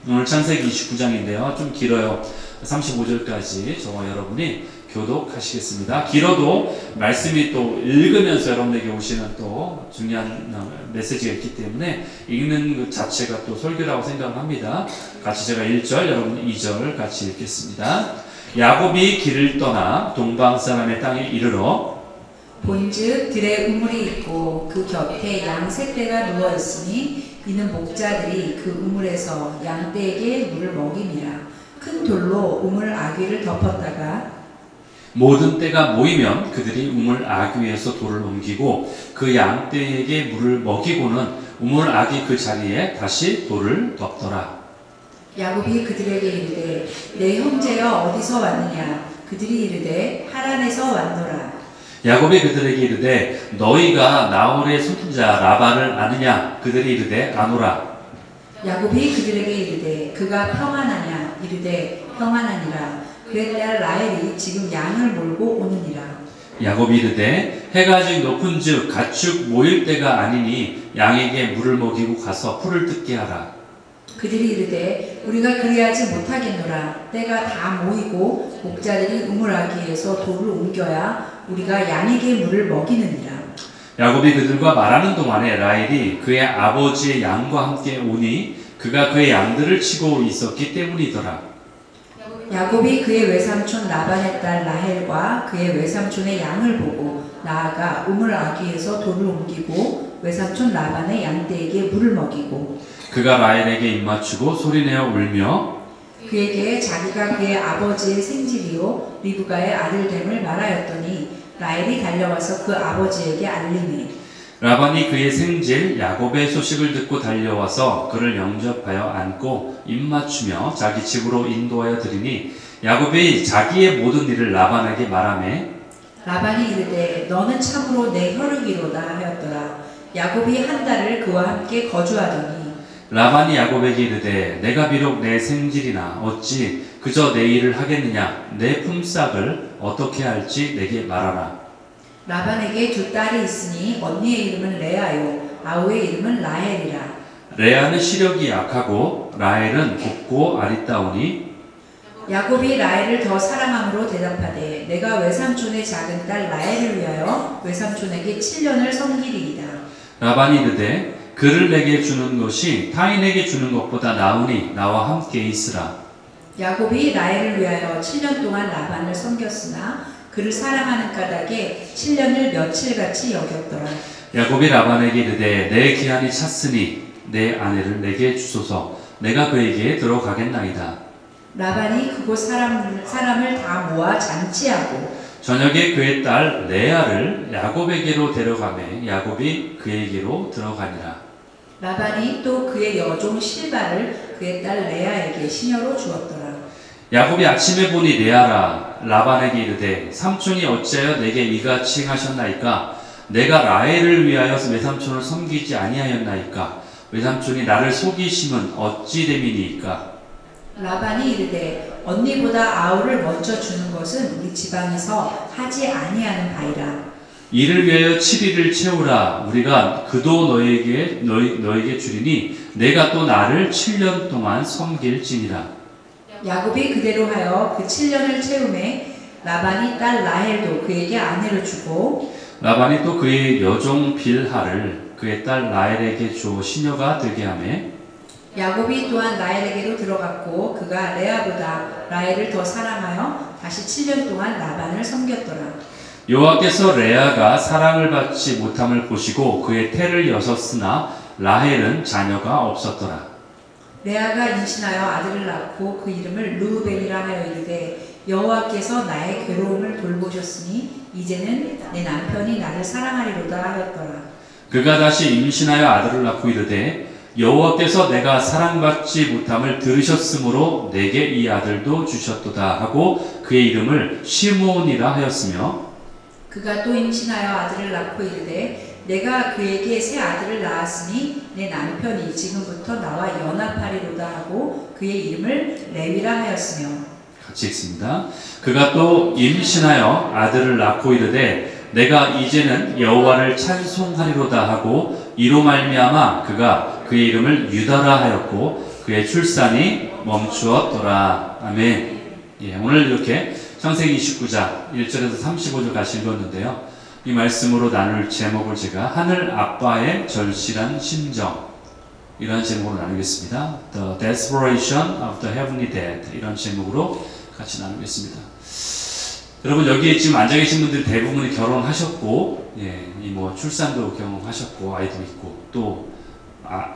오늘 창세기 29장인데요. 좀 길어요. 35절까지 저와 여러분이 교독하시겠습니다. 길어도 말씀이 또 읽으면서 여러분에게 오시는 또 중요한 메시지가 있기 때문에 읽는 것 자체가 또 설교라고 생각합니다. 같이 제가 1절, 여러분 2절 같이 읽겠습니다. 야곱이 길을 떠나 동방 사람의 땅에 이르러 본즉 들에 우물이 있고 그 곁에 양 세 떼가 누워 있으니 이는 목자들이 그 우물에서 양떼에게 물을 먹이니라. 큰 돌로 우물 아귀를 덮었다가 모든 떼가 모이면 그들이 우물 아귀에서 돌을 옮기고 그 양떼에게 물을 먹이고는 우물 아귀 그 자리에 다시 돌을 덮더라. 야곱이 그들에게 이르되 내 형제여 어디서 왔느냐. 그들이 이르되 하란에서 왔노라. 야곱이 그들에게 이르되 너희가 나홀의 손자 라반을 아느냐. 그들이 이르되 아노라. 야곱이 그들에게 이르되 그가 평안하냐. 이르되 평안하니라. 그의 딸 라헬이 지금 양을 몰고 오느니라. 야곱이 이르되 해가 아직 높은즉 가축 모일 때가 아니니 양에게 물을 먹이고 가서 풀을 뜯게 하라. 그들이 이르되 우리가 그리하지 못하겠노라. 때가 다 모이고 목자들이 우물 아귀에서 돌을 옮겨야 우리가 양에게 물을 먹이느니라. 야곱이 그들과 말하는 동안에 라헬이 그의 아버지의 양과 함께 오니 그가 그의 양들을 치고 있었기 때문이더라. 야곱이 그의 외삼촌 라반의 딸 라헬과 그의 외삼촌의 양을 보고 나아가 우물 아귀에서 돌을 옮기고 외삼촌 라반의 양떼에게 물을 먹이고 그가 라헬에게 입맞추고 소리내어 울며 그에게 자기가 그의 아버지의 생질이요 리브가의 아들됨을 말하였더니 라헬이 달려와서 그 아버지에게 알리니 라반이 그의 생질 야곱의 소식을 듣고 달려와서 그를 영접하여 안고 입맞추며 자기 집으로 인도하여 드리니 야곱이 자기의 모든 일을 라반에게 말하매 라반이 이르되 너는 참으로 내 혈육이로다 하였더라. 야곱이 한 달을 그와 함께 거주하더니 라반이 야곱에게 이르되 내가 비록 내 생질이나 어찌 그저 내 일을 하겠느냐. 내 품삯을 어떻게 할지 내게 말하라. 라반에게 두 딸이 있으니 언니의 이름은 레아요 아우의 이름은 라헬이라. 레아는 시력이 약하고 라헬은 곱고 아리따우니 야곱이 라헬을 더 사랑함으로 대답하되 내가 외삼촌의 작은 딸 라헬을 위하여 외삼촌에게 7년을 섬기리이다. 라반이 이르되 그를 내게 주는 것이 타인에게 주는 것보다 나으니 나와 함께 있으라. 야곱이 라헬을 위하여 7년 동안 라반을 섬겼으나 그를 사랑하는 까닭에 7년을 며칠같이 여겼더라. 야곱이 라반에게 이르되 내 기한이 찼으니 내 아내를 내게 주소서. 내가 그에게 들어가겠나이다. 라반이 그곳 사람을 다 모아 잔치하고 저녁에 그의 딸 레아를 야곱에게로 데려가매 야곱이 그에게로 들어가니라. 라반이 또 그의 여종 실바를 그의 딸 레아에게 시녀로 주었더라. 야곱이 아침에 보니 레아라. 라반에게 이르되 삼촌이 어찌하여 내게 이같이 하셨나이까. 내가 라헬을 위하여 외삼촌을 섬기지 아니하였나이까. 외삼촌이 나를 속이심은 어찌 됨이니이까. 라반이 이르되 언니보다 아우를 먼저 주는 것은 우리 지방에서 하지 아니하는 바이라. 이를 위하여 7일을 채우라. 우리가 그도 너에게 주리니 내가 또 나를 7년 동안 섬길지니라. 야곱이 그대로 하여 그 7년을 채우매 라반이 딸 라헬도 그에게 아내로 주고 라반이 또 그의 여종 빌하를 그의 딸 라헬에게 주어 시녀가 되게 하매 야곱이 또한 라헬에게로 들어갔고 그가 레아보다 라헬을 더 사랑하여 다시 7년 동안 라반을 섬겼더라. 여호와께서 레아가 사랑을 받지 못함을 보시고 그의 태를 여섰으나 라헬은 자녀가 없었더라. 레아가 임신하여 아들을 낳고 그 이름을 르우벤이라 하여 이르되 여호와께서 나의 괴로움을 돌보셨으니 이제는 내 남편이 나를 사랑하리로다 하였더라. 그가 다시 임신하여 아들을 낳고 이르되 여호와께서 내가 사랑받지 못함을 들으셨으므로 내게 이 아들도 주셨도다 하고 그의 이름을 시므온이라 하였으며 그가 또 임신하여 아들을 낳고 이르되 내가 그에게 새 아들을 낳았으니 내 남편이 지금부터 나와 연합하리로다 하고 그의 이름을 레위라 하였으며 같이 읽습니다. 그가 또 임신하여 아들을 낳고 이르되 내가 이제는 여호와를 찬송하리로다 하고 이로 말미암아 그가 그의 이름을 유다라 하였고 그의 출산이 멈추었더라. 아멘. 예, 오늘 이렇게 창세기 29장 1절에서 35절까지 읽었는데요. 이 말씀으로 나눌 제목을 제가 하늘 아빠의 절실한 심정, 이런 제목으로 나누겠습니다. The Desperation of the Heavenly Dad, 이런 제목으로 같이 나누겠습니다. 여러분, 여기에 지금 앉아 계신 분들 대부분이 결혼하셨고, 예, 이 뭐 출산도 경험하셨고, 아이도 있고, 또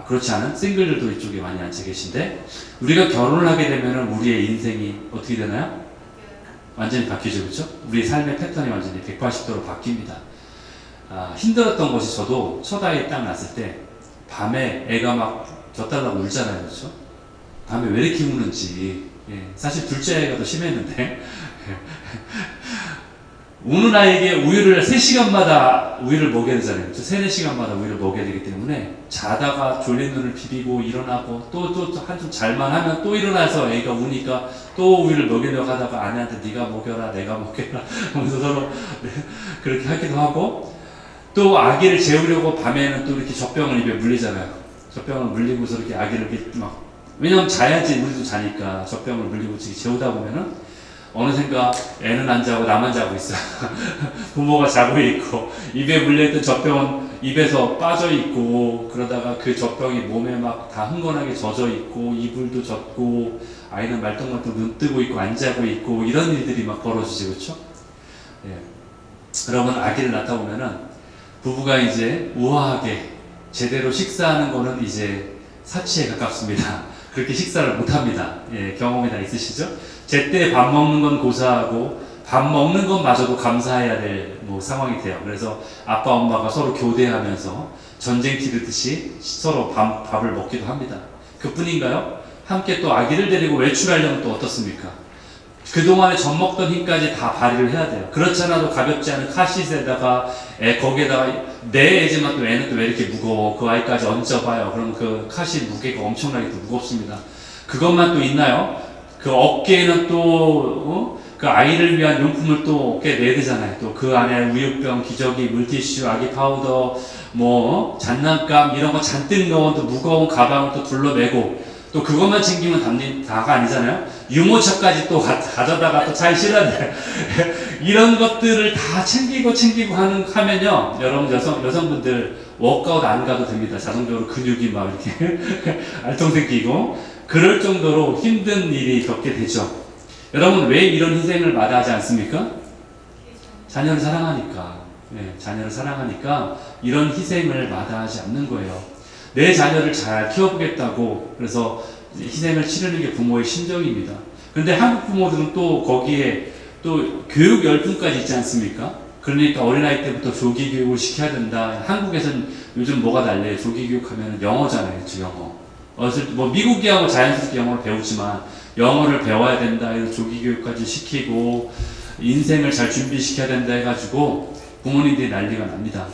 그렇지 않은 싱글들도 이쪽에 많이 앉아 계신데, 우리가 결혼을 하게 되면 우리의 인생이 어떻게 되나요? 완전히 바뀌죠, 그렇죠? 우리의 삶의 패턴이 완전히 180도로 바뀝니다. 힘들었던 것이, 저도 첫 아이 딱 낳았을 때 밤에 애가 막 젖달라고 울잖아요, 그렇죠? 밤에 왜 이렇게 우는지. 예, 사실 둘째 애가 더 심했는데 우는 아이에게 우유를 3시간마다 우유를 먹여야 되잖아요. 그렇죠? 3, 4시간마다 우유를 먹여야 되기 때문에 자다가 졸린 눈을 비비고 일어나고 또 한숨 잘만 하면 또 일어나서 애가 우니까 또 우유를 먹이려고 하다가 아내한테 네가 먹여라 내가 먹여라 하면서 서로 그렇게 하기도 하고, 또 아기를 재우려고 밤에는 또 이렇게 젖병을 입에 물리잖아요. 젖병을 물리고서 이렇게 아기를 이렇게 막, 왜냐면 자야지 우리도 자니까 젖병을 물리고 재우다 보면은 어느샌가 애는 안 자고 나만 자고 있어요. 부모가 자고 있고, 입에 물려있던 젖병은 입에서 빠져 있고, 그러다가 그 젖병이 몸에 막 다 흥건하게 젖어 있고, 이불도 젖고, 아이는 말똥말똥 눈 뜨고 있고, 안 자고 있고, 이런 일들이 막 벌어지죠, 그렇죠? 예. 여러분, 아기를 낳다 보면은 부부가 이제 우아하게 제대로 식사하는 거는 이제 사치에 가깝습니다. 그렇게 식사를 못 합니다. 예, 경험이 다 있으시죠? 제때 밥 먹는 건 고사하고 밥 먹는 것마저도 감사해야 될 뭐 상황이 돼요. 그래서 아빠 엄마가 서로 교대하면서 전쟁 치르듯이 서로 밥을 먹기도 합니다. 그뿐인가요? 함께 또 아기를 데리고 외출하려면 또 어떻습니까? 그동안에 젖먹던 힘까지 다 발휘를 해야 돼요. 그렇지 않아도 가볍지 않은 카시트에다가 거기에다가 내 애지만 또 애는 또 왜 이렇게 무거워, 그 아이까지 얹어봐요. 그럼 그 카시 무게가 엄청나게 또 무겁습니다. 그것만 또 있나요? 그 어깨에는 또 그 아이를 위한 용품을 또 어깨에 내야 되잖아요. 또 그 안에 우유병, 기저귀, 물티슈, 아기 파우더, 뭐 장난감 이런 거 잔뜩 넣은 또 무거운 가방을 또 둘러매고, 또 그것만 챙기면 다가 아니잖아요. 유모차까지 또 가져다가 또 차에 실어야 돼. 이런 것들을 다 챙기고 하면요, 여러분 여성분들 워크아웃 안 가도 됩니다. 자동적으로 근육이 막 이렇게 알통생 끼고 그럴 정도로 힘든 일이 겪게 되죠. 여러분, 왜 이런 희생을 마다하지 않습니까? 자녀를 사랑하니까. 네, 자녀를 사랑하니까 이런 희생을 마다하지 않는 거예요. 내 자녀를 잘 키워보겠다고 그래서 희생을 치르는 게 부모의 심정입니다. 그런데 한국 부모들은 또 거기에 또 교육 열풍까지 있지 않습니까? 그러니까 어린아이 때부터 조기 교육을 시켜야 된다. 한국에서는 요즘 뭐가 달래요? 조기 교육하면 영어잖아요. 그렇죠? 영어. 뭐 미국이하고 자연스럽게 영어를 배우지만 영어를 배워야 된다. 그래서 조기 교육까지 시키고 인생을 잘 준비시켜야 된다 해가지고 부모님들이 난리가 납니다.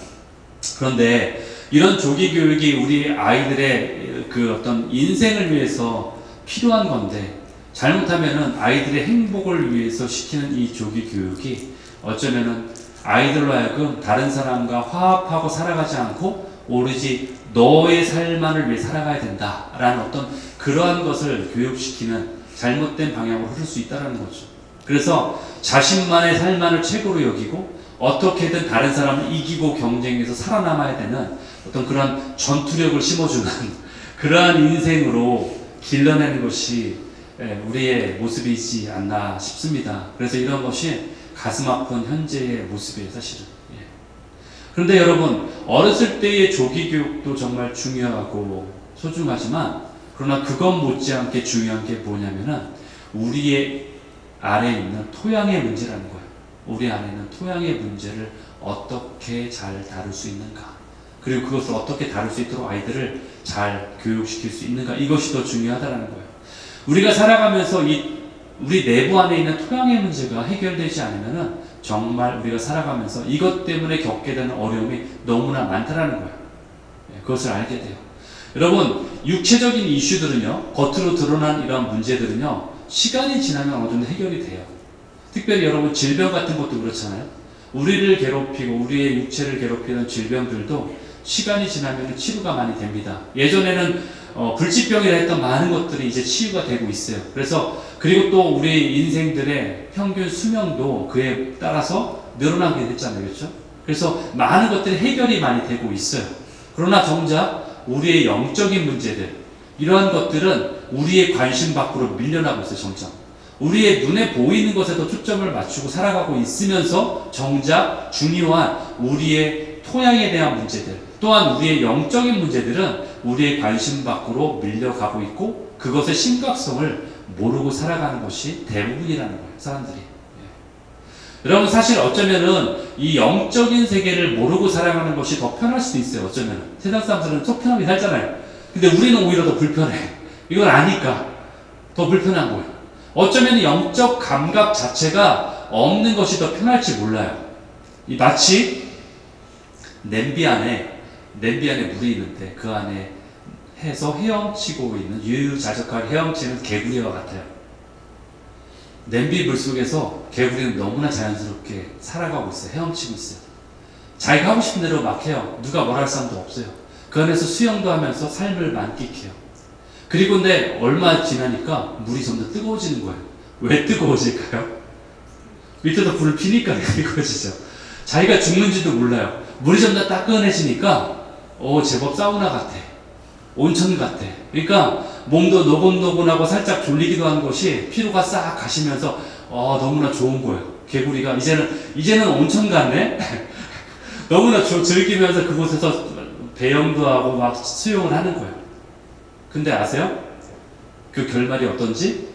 그런데 이런 조기 교육이 우리 아이들의 그 어떤 인생을 위해서 필요한 건데, 잘못하면은 아이들의 행복을 위해서 시키는 이 조기 교육이 어쩌면은 아이들로 하여금 다른 사람과 화합하고 살아가지 않고 오로지 너의 삶만을 위해 살아가야 된다라는 어떤 그러한 것을 교육시키는 잘못된 방향으로 흐를 수 있다는 거죠. 그래서 자신만의 삶만을 최고로 여기고 어떻게든 다른 사람을 이기고 경쟁해서 살아남아야 되는 어떤 그런 전투력을 심어주는 그러한 인생으로 길러내는 것이 우리의 모습이지 않나 싶습니다. 그래서 이런 것이 가슴 아픈 현재의 모습이에요, 사실은. 그런데 여러분, 어렸을 때의 조기 교육도 정말 중요하고 소중하지만, 그러나 그것 못지않게 중요한 게 뭐냐면은 우리의 안에 있는 토양의 문제라는 거예요. 우리 안에 있는 토양의 문제를 어떻게 잘 다룰 수 있는가, 그리고 그것을 어떻게 다룰 수 있도록 아이들을 잘 교육시킬 수 있는가, 이것이 더 중요하다는 거예요. 우리가 살아가면서 우리 내부 안에 있는 토양의 문제가 해결되지 않으면은 정말 우리가 살아가면서 이것 때문에 겪게 되는 어려움이 너무나 많다라는 거예요. 그것을 알게 돼요. 여러분, 육체적인 이슈들은요, 겉으로 드러난 이러한 문제들은요, 시간이 지나면 어느 정도 해결이 돼요. 특별히 여러분, 질병 같은 것도 그렇잖아요. 우리를 괴롭히고 우리의 육체를 괴롭히는 질병들도 시간이 지나면 치료가 많이 됩니다. 예전에는 불치병이라 했던 많은 것들이 이제 치유가 되고 있어요. 그래서 그리고 또 우리 인생들의 평균 수명도 그에 따라서 늘어나게 됐잖아요. 그렇죠? 그래서 많은 것들이 해결이 많이 되고 있어요. 그러나 정작 우리의 영적인 문제들, 이러한 것들은 우리의 관심 밖으로 밀려나고 있어요. 정작 우리의 눈에 보이는 것에도 초점을 맞추고 살아가고 있으면서 정작 중요한 우리의 토양에 대한 문제들, 또한 우리의 영적인 문제들은 우리의 관심 밖으로 밀려가고 있고 그것의 심각성을 모르고 살아가는 것이 대부분이라는 거예요. 사람들이. 여러분, 사실 어쩌면은 이 영적인 세계를 모르고 살아가는 것이 더 편할 수도 있어요. 어쩌면은 세상 사람들은 속 편하게 살잖아요. 근데 우리는 오히려 더 불편해. 이걸 아니까 더 불편한 거예요. 어쩌면 영적 감각 자체가 없는 것이 더 편할지 몰라요. 이 마치 냄비 안에 물이 있는데 그 안에 해서 헤엄치고 있는, 유유자적하게 헤엄치는 개구리와 같아요. 냄비 물 속에서 개구리는 너무나 자연스럽게 살아가고 있어요. 헤엄치고 있어요. 자기가 하고 싶은 대로 막 해요. 누가 뭐라 할 사람도 없어요. 그 안에서 수영도 하면서 삶을 만끽해요. 그리고 근데 얼마 지나니까 물이 점점 뜨거워지는 거예요. 왜 뜨거워질까요? 밑에서 불을 피니까 뜨거워지죠. 자기가 죽는지도 몰라요. 물이 점점 따끈해지니까 제법 사우나 같아. 온천 같아. 그러니까 몸도 노곤노곤하고 살짝 졸리기도 한 것이 피로가 싹 가시면서 너무나 좋은 거예요. 개구리가 이제는 온천 같네. 너무나 즐기면서 그곳에서 배영도 하고 막 수영을 하는 거예요. 근데 아세요? 그 결말이 어떤지?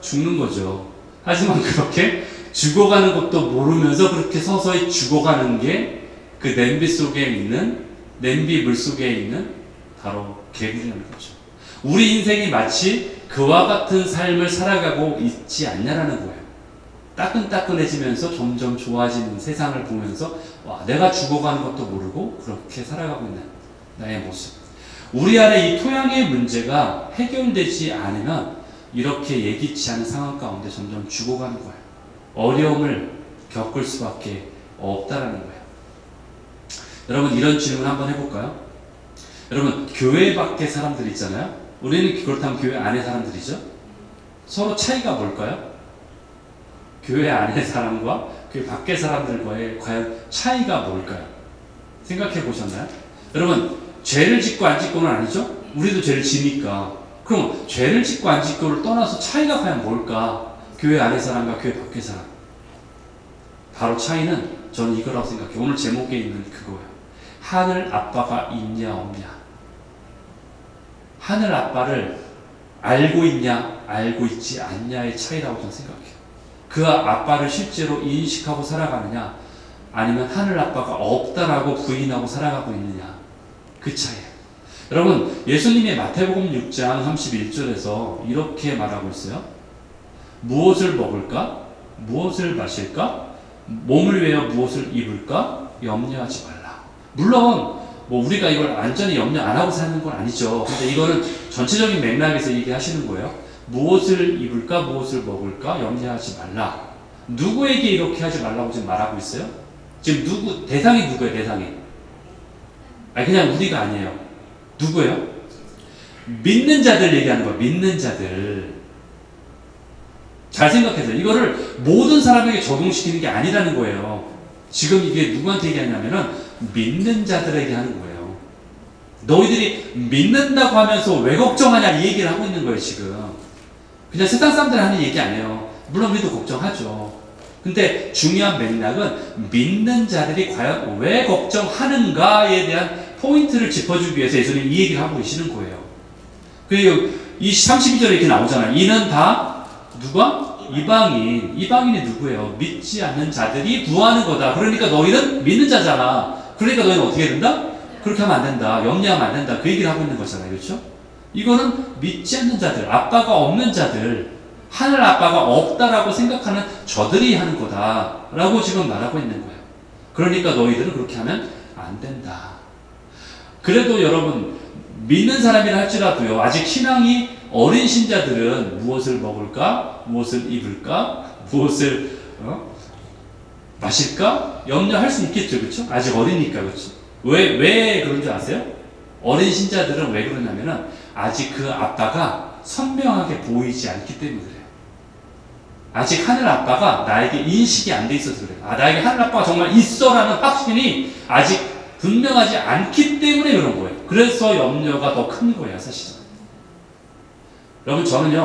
죽는 거죠. 하지만 그렇게 죽어가는 것도 모르면서 그렇게 서서히 죽어가는 게 그 냄비 물 속에 있는 바로 개구리라는 거죠. 우리 인생이 마치 그와 같은 삶을 살아가고 있지 않냐라는 거예요. 따끈따끈해지면서 점점 좋아지는 세상을 보면서 내가 죽어가는 것도 모르고 그렇게 살아가고 있는 나의 모습. 우리 안에 이 토양의 문제가 해결되지 않으면 이렇게 예기치 않은 상황 가운데 점점 죽어가는 거예요. 어려움을 겪을 수밖에 없다라는 거예요. 여러분, 이런 질문 한번 해볼까요? 여러분, 교회 밖에 사람들 있잖아요. 우리는 그렇다면 교회 안에 사람들이죠. 서로 차이가 뭘까요? 교회 안의 사람과 교회 밖의 사람들과의 과연 차이가 뭘까요? 생각해 보셨나요? 여러분, 죄를 짓고 안 짓고는 아니죠? 우리도 죄를 지니까. 그럼 죄를 짓고 안 짓고를 떠나서 차이가 과연 뭘까? 교회 안의 사람과 교회 밖의 사람. 바로 차이는 저는 이거라고 생각해요. 오늘 제목에 있는 그거예요. 하늘 아빠가 있냐 없냐. 하늘 아빠를 알고 있냐 알고 있지 않냐의 차이라고 저는 생각해요. 그 아빠를 실제로 인식하고 살아가느냐, 아니면 하늘 아빠가 없다라고 부인하고 살아가고 있느냐, 그 차이예요. 여러분, 예수님의 마태복음 6장 31절에서 이렇게 말하고 있어요. 무엇을 먹을까? 무엇을 마실까? 몸을 위하여 무엇을 입을까? 염려하지 말라. 물론 우리가 이걸 완전히 염려 안 하고 사는 건 아니죠. 근데 이거는 전체적인 맥락에서 얘기하시는 거예요. 무엇을 입을까? 무엇을 먹을까? 염려하지 말라. 누구에게 이렇게 하지 말라고 지금 말하고 있어요? 지금 대상이 누구예요? 대상이? 그냥 우리가 아니에요. 누구예요? 믿는 자들 얘기하는 거예요. 믿는 자들. 잘 생각해서 이거를 모든 사람에게 적용시키는 게 아니라는 거예요. 지금 이게 누구한테 얘기하냐면은 믿는 자들에게 하는 거예요. 너희들이 믿는다고 하면서 왜 걱정하냐 이 얘기를 하고 있는 거예요. 지금 그냥 세상 사람들 하는 얘기 아니에요. 물론 우리도 걱정하죠. 근데 중요한 맥락은 믿는 자들이 과연 왜 걱정하는가에 대한 포인트를 짚어주기 위해서 예수님이 이 얘기를 하고 계시는 거예요. 그리고 이 32절에 이렇게 나오잖아요. 이는 다 누가? 이방인이 누구예요? 믿지 않는 자들이 구하는 거다. 그러니까 너희는 믿는 자잖아. 그러니까 너희는 어떻게 된다? 그렇게 하면 안 된다. 염려하면 안 된다. 그 얘기를 하고 있는 거잖아요. 그렇죠? 이거는 믿지 않는 자들, 아빠가 없는 자들, 하늘 아빠가 없다라고 생각하는 저들이 하는 거다라고 지금 말하고 있는 거예요. 그러니까 너희들은 그렇게 하면 안 된다. 그래도 여러분, 믿는 사람이라 할지라도요, 아직 신앙이 어린 신자들은 무엇을 먹을까? 무엇을 입을까? 무엇을 마실까? 염려할 수 있겠죠. 그렇죠? 아직 어리니까. 그렇죠? 왜 그런 줄 아세요? 어린 신자들은 왜 그러냐면은 아직 그 아빠가 선명하게 보이지 않기 때문에 그래요. 아직 하늘 아빠가 나에게 인식이 안 돼 있어서 그래요. 나에게 하늘 아빠가 정말 있어라는 확신이 아직 분명하지 않기 때문에 그런 거예요. 그래서 염려가 더 큰 거예요, 사실은. 여러분, 저는요,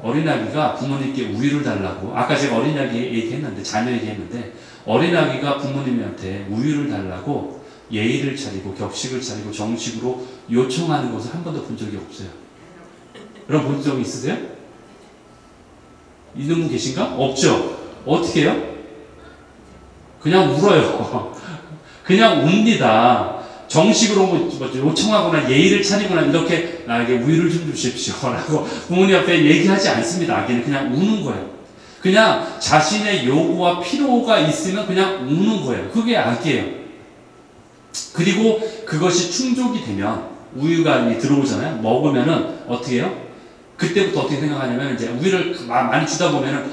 어린아기가 부모님께 우유를 달라고, 아까 제가 어린아기 얘기했는데, 자녀 얘기했는데, 어린아기가 부모님한테 우유를 달라고 예의를 차리고 격식을 차리고 정식으로 요청하는 것을 한 번도 본 적이 없어요. 여러분 본 적 있으세요? 있는 분 계신가? 없죠? 어떻게 해요? 그냥 울어요. 그냥 웁니다. 정식으로 뭐 요청하거나 예의를 차리거나 이렇게 나에게 우유를 좀 주십시오 라고 부모님 앞에 얘기하지 않습니다. 아기는 그냥 우는 거예요. 그냥 자신의 요구와 필요가 있으면 그냥 우는 거예요. 그게 아기예요. 그리고 그것이 충족이 되면 우유가 들어오잖아요. 먹으면은 어떻게 해요? 그때부터 어떻게 생각하냐면 이제 우유를 많이 주다 보면은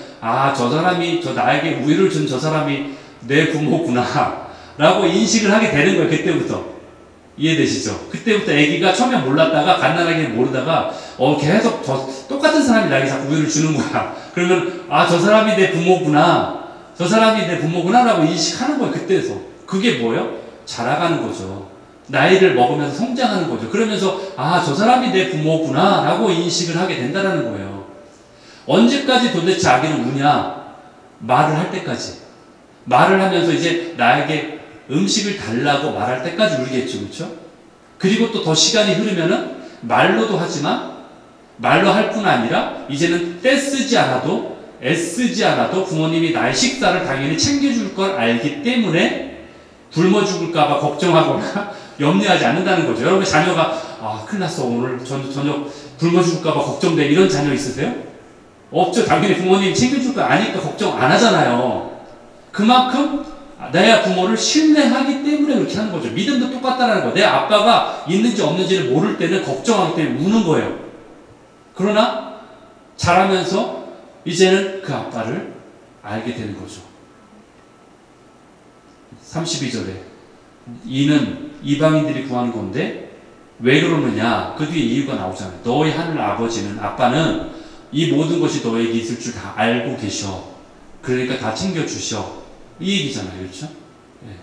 저 사람이 나에게 우유를 준 저 사람이 내 부모구나 라고 인식을 하게 되는 거예요. 그때부터. 이해되시죠? 그때부터 아기가 처음에 몰랐다가 갓난아기는 모르다가 계속 똑같은 사람이 나에게 자꾸 우유를 주는 거야. 그러면 저 사람이 내 부모구나, 저 사람이 내 부모구나 라고 인식하는 거예요. 그때에서. 그게 뭐예요? 자라가는 거죠. 나이를 먹으면서 성장하는 거죠. 그러면서 저 사람이 내 부모구나 라고 인식을 하게 된다는 거예요. 언제까지 도대체 아기는 우냐? 말을 할 때까지. 말을 하면서 이제 나에게 음식을 달라고 말할 때까지 울겠죠. 그렇죠? 그리고 또 더 시간이 흐르면은 말로도 하지만 말로 할 뿐 아니라 이제는 떼쓰지 않아도 애쓰지 않아도 부모님이 나의 식사를 당연히 챙겨줄 걸 알기 때문에 굶어 죽을까봐 걱정하거나 염려하지 않는다는 거죠. 여러분 자녀가 큰일 났어 오늘 저녁 굶어 죽을까봐 걱정돼 이런 자녀 있으세요? 없죠. 당연히 부모님이 챙겨줄 걸 아니까 걱정 안 하잖아요. 그만큼 내 부모를 신뢰하기 때문에 그렇게 하는 거죠. 믿음도 똑같다는 거예요. 내 아빠가 있는지 없는지를 모를 때는 걱정하기 때문에 우는 거예요. 그러나 자라면서 이제는 그 아빠를 알게 되는 거죠. 32절에 이는 이방인들이 구하는 건데 왜 그러느냐? 그 뒤에 이유가 나오잖아요. 너희 하늘 아버지는 아빠는 이 모든 것이 너에게 있을 줄 다 알고 계셔. 그러니까 다 챙겨주셔. 이 얘기잖아요. 그렇죠? 네.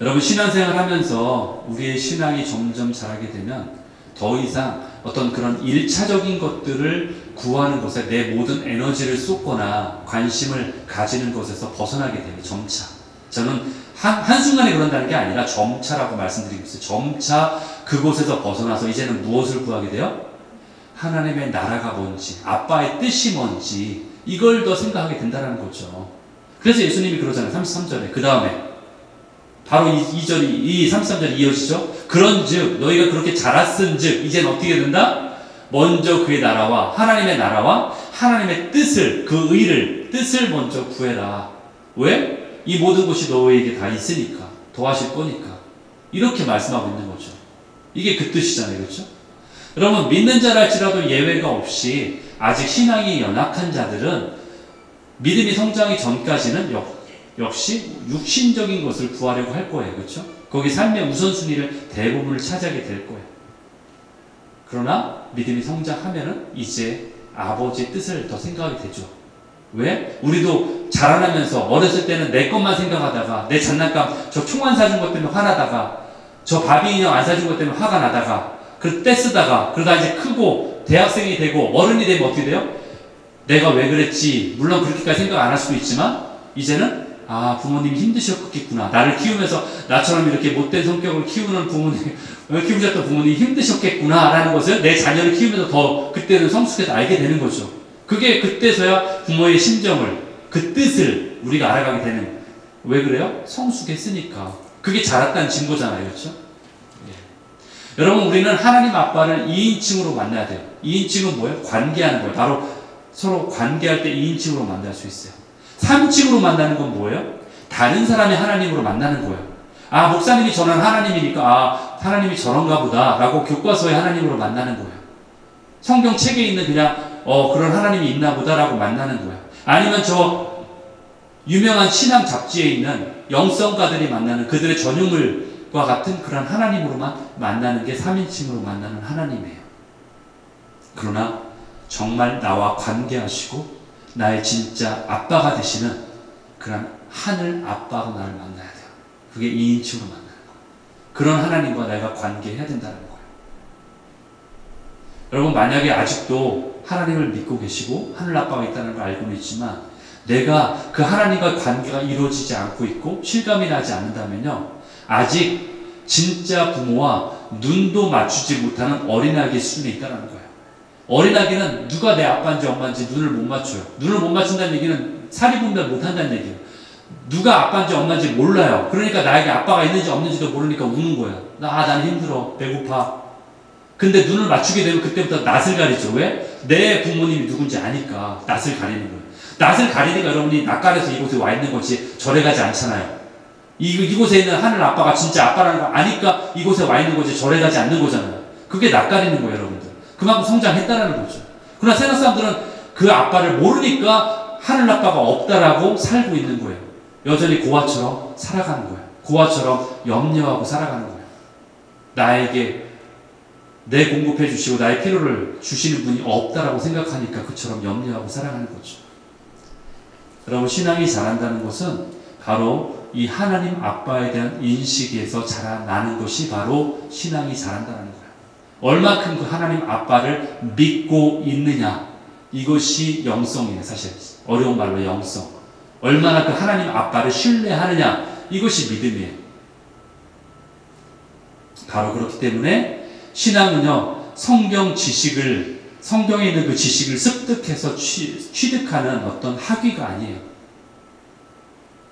여러분 신앙생활 하면서 우리의 신앙이 점점 자라게 되면 더 이상 어떤 그런 일차적인 것들을 구하는 것에 내 모든 에너지를 쏟거나 관심을 가지는 것에서 벗어나게 돼요. 점차. 저는 한순간에 그런다는 게 아니라 점차라고 말씀드리고 있어요. 점차 그곳에서 벗어나서 이제는 무엇을 구하게 돼요? 하나님의 나라가 뭔지, 아빠의 뜻이 뭔지 이걸 더 생각하게 된다는 거죠. 그래서 예수님이 그러잖아요. 33절에. 그 다음에 바로 33절이 이어지죠. 그런즉 너희가 그렇게 자랐은즉 이제는 어떻게 된다? 먼저 그의 나라와 하나님의 뜻을, 그 의를, 뜻을 먼저 구해라. 왜? 이 모든 것이 너희에게 다 있으니까, 도와줄 거니까. 이렇게 말씀하고 있는 거죠. 이게 그 뜻이잖아요. 그렇죠? 여러분 믿는 자랄지라도 예외가 없이 아직 신앙이 연약한 자들은 믿음이 성장하기 전까지는 역시 육신적인 것을 구하려고 할 거예요. 그렇죠? 거기 삶의 우선순위를 대부분을 차지하게 될 거예요. 그러나 믿음이 성장하면은 이제 아버지의 뜻을 더 생각하게 되죠. 왜? 우리도 자라나면서 어렸을 때는 내 것만 생각하다가 내 장난감 저 총 안 사준 것 때문에 화나다가 저 바비 인형 안 사준 것 때문에 화가 나다가 그때 쓰다가 그러다 이제 크고 대학생이 되고 어른이 되면 어떻게 돼요? 내가 왜 그랬지? 물론 그렇게까지 생각 안 할 수도 있지만 이제는 부모님이 힘드셨겠구나. 나를 키우면서 나처럼 이렇게 못된 성격을 키우는 키우셨던 부모님이 힘드셨겠구나 라는 것을 내 자녀를 키우면서 더 그때는 성숙해서 알게 되는 거죠. 그게 그때서야 부모의 심정을, 그 뜻을 우리가 알아가게 되는. 왜 그래요? 성숙했으니까. 그게 자랐다는 증거잖아요. 그렇죠? 예. 여러분 우리는 하나님 아빠를 2인칭으로 만나야 돼요. 2인칭은 뭐예요? 관계하는 거예요. 바로 서로 관계할 때 2인칭으로 만날 수 있어요. 3인칭으로 만나는 건 뭐예요? 다른 사람의 하나님으로 만나는 거예요. 목사님이 전한 하나님이니까 하나님이 저런가 보다 라고 교과서의 하나님으로 만나는 거예요. 성경 책에 있는 그냥 그런 하나님이 있나 보다 라고 만나는 거예요. 아니면 저 유명한 신앙 잡지에 있는 영성가들이 만나는 그들의 전유물 하나님과 같은 그런 하나님으로만 만나는 게 3인칭으로 만나는 하나님이에요. 그러나 정말 나와 관계하시고 나의 진짜 아빠가 되시는 그런 하늘 아빠로 나를 만나야 돼요. 그게 2인칭으로 만나는 거예요. 그런 하나님과 내가 관계해야 된다는 거예요. 여러분, 만약에 아직도 하나님을 믿고 계시고 하늘 아빠가 있다는 걸 알고는 있지만 내가 그 하나님과 관계가 이루어지지 않고 있고 실감이 나지 않는다면요, 아직 진짜 부모와 눈도 맞추지 못하는 어린아기 수준에 있다는 거예요. 어린아기는 누가 내 아빠인지 엄마인지 눈을 못 맞춰요. 눈을 못 맞춘다는 얘기는 사리분별 못한다는 얘기예요. 누가 아빠인지 엄마인지 몰라요. 그러니까 나에게 아빠가 있는지 없는지도 모르니까 우는 거예요. 나는 힘들어, 배고파. 근데 눈을 맞추게 되면 그때부터 낯을 가리죠. 왜? 내 부모님이 누군지 아니까 낯을 가리는 거예요. 낯을 가리니까 여러분이 낯가려서 이곳에 와 있는 거지 절에 가지 않잖아요. 이곳에 있는 하늘 아빠가 진짜 아빠라는 걸 아니까 이곳에 와 있는 거지 절에 가지 않는 거잖아요. 그게 낯가리는 거예요, 여러분들. 그만큼 성장했다라는 거죠. 그러나 세상 사람들은 그 아빠를 모르니까 하늘 아빠가 없다라고 살고 있는 거예요. 여전히 고아처럼 살아가는 거예요. 고아처럼 염려하고 살아가는 거예요. 나에게 내 공급해 주시고 나의 필요를 주시는 분이 없다라고 생각하니까 그처럼 염려하고 살아가는 거죠. 여러분, 신앙이 자란다는 것은 바로 이 하나님 아빠에 대한 인식에서 자라나는 것이 바로 신앙이 자란다는 거예요. 얼마큼 그 하나님 아빠를 믿고 있느냐, 이것이 영성이에요. 사실 어려운 말로 영성. 얼마나 그 하나님 아빠를 신뢰하느냐, 이것이 믿음이에요. 바로 그렇기 때문에 신앙은요, 성경에 있는 그 지식을 습득해서 취득하는 어떤 학위가 아니에요.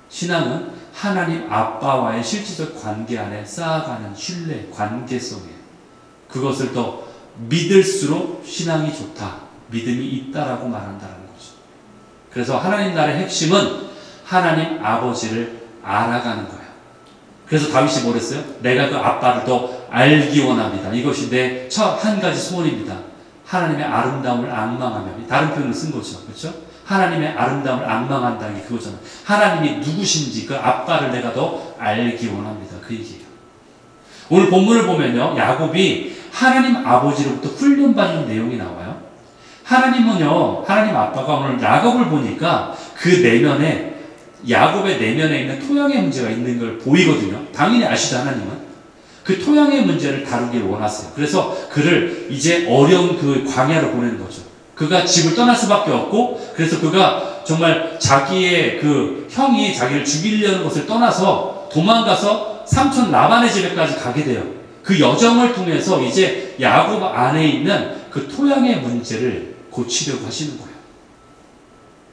신앙은 하나님 아빠와의 실질적 관계 안에 쌓아가는 신뢰, 관계성이에요. 그것을 더 믿을수록 신앙이 좋다, 믿음이 있다라고 말한다는 거죠. 그래서 하나님 나라의 핵심은 하나님 아버지를 알아가는 거예요. 그래서 다윗이 뭐랬어요? 내가 그 아빠를 더 알기 원합니다. 이것이 내 첫 한 가지 소원입니다. 하나님의 아름다움을 앙망하며, 다른 표현을 쓴 거죠. 그렇죠? 하나님의 아름다움을 앙망한다는 게 그거잖아요. 하나님이 누구신지 그 아빠를 내가 더 알기 원합니다. 그 얘기예요. 오늘 본문을 보면요, 야곱이 하나님 아버지로부터 훈련받는 내용이 나와요. 하나님은요, 하나님 아빠가 오늘 야곱을 보니까 그 내면에, 야곱의 내면에 있는 토양의 문제가 있는 걸 보이거든요. 당연히 아시죠, 하나님은. 그 토양의 문제를 다루길 원하세요. 그래서 그를 이제 어려운 그 광야로 보내는 거죠. 그가 집을 떠날 수밖에 없고, 그래서 그가 정말 자기의 그 형이 자기를 죽이려는 것을 떠나서 도망가서 삼촌 라반의 집에까지 가게 돼요. 그 여정을 통해서 이제 야곱 안에 있는 그 토양의 문제를 고치려고 하시는 거예요.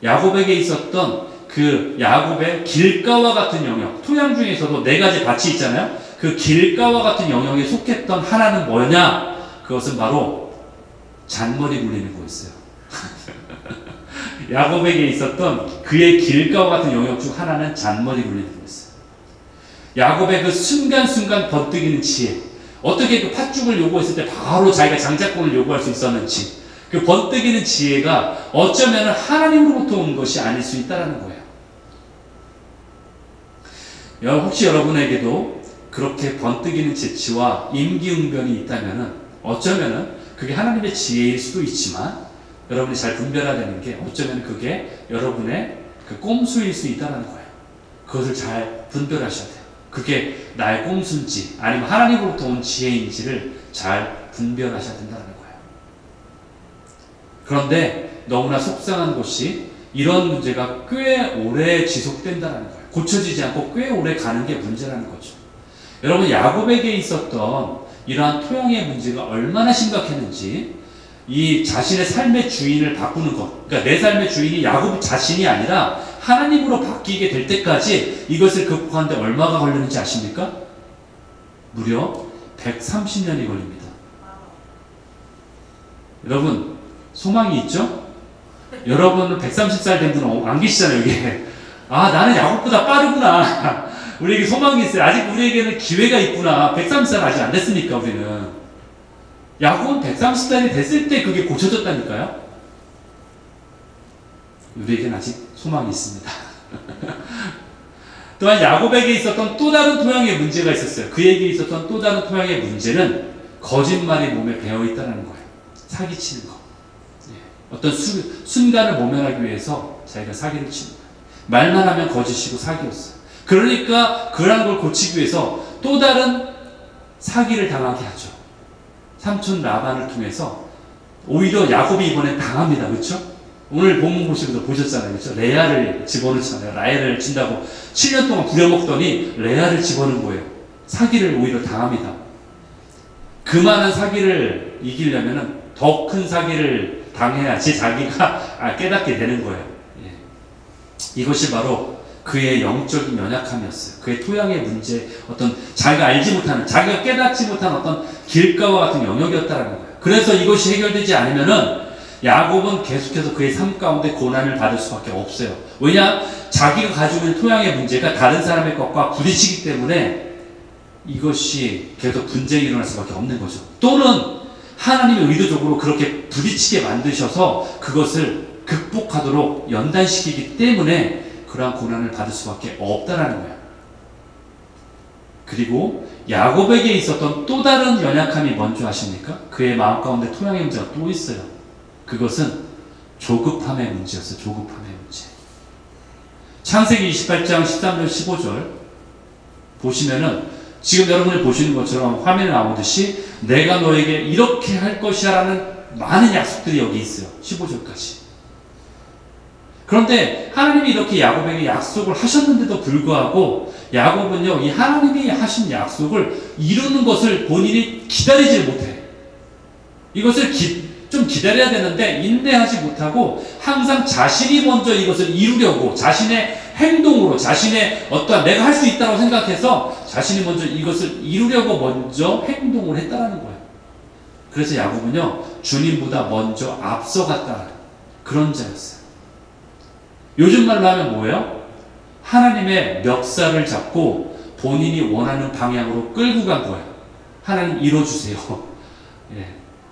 야곱에게 있었던 그 야곱의 길가와 같은 영역, 토양 중에서도 4가지 밭이 있잖아요. 그 길가와 같은 영역에 속했던 하나는 뭐냐? 그것은 바로 잔머리 굴리는 거였어요. 야곱에게 있었던 그의 길가와 같은 영역 중 하나는 잔머리 굴리는 거였어요. 야곱의 그 순간순간 번뜩이는 지혜, 어떻게 그 팥죽을 요구했을 때 바로 자기가 장자권을 요구할 수 있었는지, 그 번뜩이는 지혜가 어쩌면 하나님으로부터 온 것이 아닐 수 있다는 거예요. 혹시 여러분에게도 그렇게 번뜩이는 재치와 임기응변이 있다면 어쩌면 그게 하나님의 지혜일 수도 있지만, 여러분이 잘 분별해야 되는 게 어쩌면 그게 여러분의 그 꼼수일 수 있다는 거예요. 그것을 잘 분별하셔야 돼요. 그게 나의 꼼수인지 아니면 하나님으로부터 온 지혜인지를 잘 분별하셔야 된다는 거예요. 그런데 너무나 속상한 것이 이런 문제가 꽤 오래 지속된다는 거예요. 고쳐지지 않고 꽤 오래 가는 게 문제라는 거죠. 여러분, 야곱에게 있었던 이러한 토양의 문제가 얼마나 심각했는지, 이 자신의 삶의 주인을 바꾸는 것, 그러니까 내 삶의 주인이 야곱 자신이 아니라 하나님으로 바뀌게 될 때까지 이것을 극복하는데 얼마가 걸렸는지 아십니까? 무려 130년이 걸립니다. 여러분, 소망이 있죠? 여러분은 130살 된 분은 안 계시잖아요, 여기. 아, 나는 야곱보다 빠르구나. 우리에게 소망이 있어요. 아직 우리에게는 기회가 있구나. 130살 아직 안 됐으니까, 우리는. 야곱은 130살이 됐을 때 그게 고쳐졌다니까요. 우리에게는 아직 소망이 있습니다. 또한 야곱에게 있었던 또 다른 토양의 문제가 있었어요. 그에게 있었던 또 다른 토양의 문제는 거짓말이 몸에 배어있다는 거예요. 사기치는 거. 어떤 순간을 모면하기 위해서 자기가 사기를 치는 거예요. 말만 하면 거짓이고 사기였어요. 그러니까 그러한 걸 고치기 위해서 또 다른 사기를 당하게 하죠. 삼촌 라반을 통해서 오히려 야곱이 이번에 당합니다. 그렇죠? 오늘 본문 보시면서 보셨잖아요. 그렇죠? 레아를 집어넣잖아요. 라헬을 준다고 7년 동안 부려먹더니 레아를 집어넣은 거예요. 사기를 오히려 당합니다. 그만한 사기를 이기려면 더 큰 사기를 당해야지 자기가 깨닫게 되는 거예요. 예. 이것이 바로 그의 영적인 연약함이었어요. 그의 토양의 문제, 어떤 자기가 알지 못하는, 자기가 깨닫지 못한 어떤 길가와 같은 영역이었다는 거예요. 그래서 이것이 해결되지 않으면은 야곱은 계속해서 그의 삶 가운데 고난을 받을 수밖에 없어요. 왜냐? 자기가 가지고 있는 토양의 문제가 다른 사람의 것과 부딪히기 때문에 이것이 계속 분쟁이 일어날 수밖에 없는 거죠. 또는 하나님이 의도적으로 그렇게 부딪히게 만드셔서 그것을 극복하도록 연단시키기 때문에 그러한 고난을 받을 수밖에 없다라는 거예요. 그리고 야곱에게 있었던 또 다른 연약함이 뭔지 아십니까? 그의 마음 가운데 토양의 문제가 또 있어요. 그것은 조급함의 문제였어요. 조급함의 문제. 창세기 28장 13절 15절 보시면은 지금 여러분이 보시는 것처럼 화면에 나오듯이 내가 너에게 이렇게 할 것이야 라는 많은 약속들이 여기 있어요. 15절까지. 그런데 하나님이 이렇게 야곱에게 약속을 하셨는데도 불구하고 야곱은요, 이 하나님이 하신 약속을 이루는 것을 본인이 기다리지 못해. 이것을 좀 기다려야 되는데 인내하지 못하고 항상 자신이 먼저 이것을 이루려고 자신의 행동으로 자신의 어떠한 내가 할 수 있다고 생각해서 자신이 먼저 이것을 이루려고 먼저 행동을 했다라는 거예요. 그래서 야곱은요, 주님보다 먼저 앞서갔다 그런 자였어요. 요즘 말로 하면 뭐예요? 하나님의 멱살을 잡고 본인이 원하는 방향으로 끌고 간 거예요. 하나님 이뤄주세요. 예.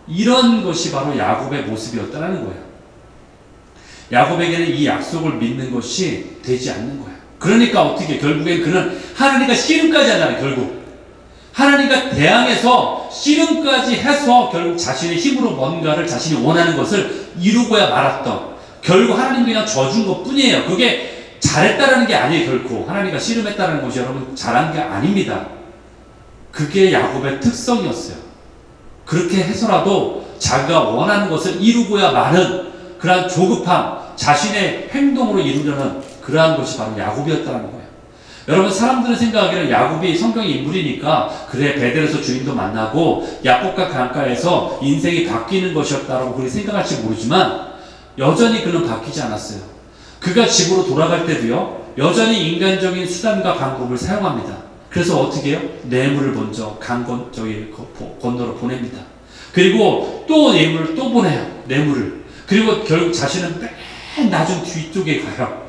이런 것이 바로 야곱의 모습이었다는 거예요. 야곱에게는 이 약속을 믿는 것이 되지 않는 거예요. 그러니까 어떻게 결국엔 그는 하나님과 씨름까지 하잖아요. 결국 하나님과 대항해서 씨름까지 해서 결국 자신의 힘으로 뭔가를 자신이 원하는 것을 이루고야 말았던, 결국 하나님이 그냥 져준 것 뿐이에요. 그게 잘했다라는 게 아니에요. 결코 하나님과 씨름했다는 것이 여러분 잘한 게 아닙니다. 그게 야곱의 특성이었어요. 그렇게 해서라도 자기가 원하는 것을 이루고야 마는 그러한 조급함, 자신의 행동으로 이루려는 그러한 것이 바로 야곱이었다는 거예요. 여러분, 사람들은 생각하기에는 야곱이 성경의 인물이니까 그래 베델에서 주인도 만나고 야곱과 강가에서 인생이 바뀌는 것이었다라고 그렇게 생각할지 모르지만 여전히 그는 바뀌지 않았어요. 그가 집으로 돌아갈 때도요, 여전히 인간적인 수단과 방법을 사용합니다. 그래서 어떻게 해요? 뇌물을 먼저 건너로 보냅니다. 그리고 또 뇌물을 또 보내요. 뇌물을. 그리고 결국 자신은 맨 나중 뒤쪽에 가요.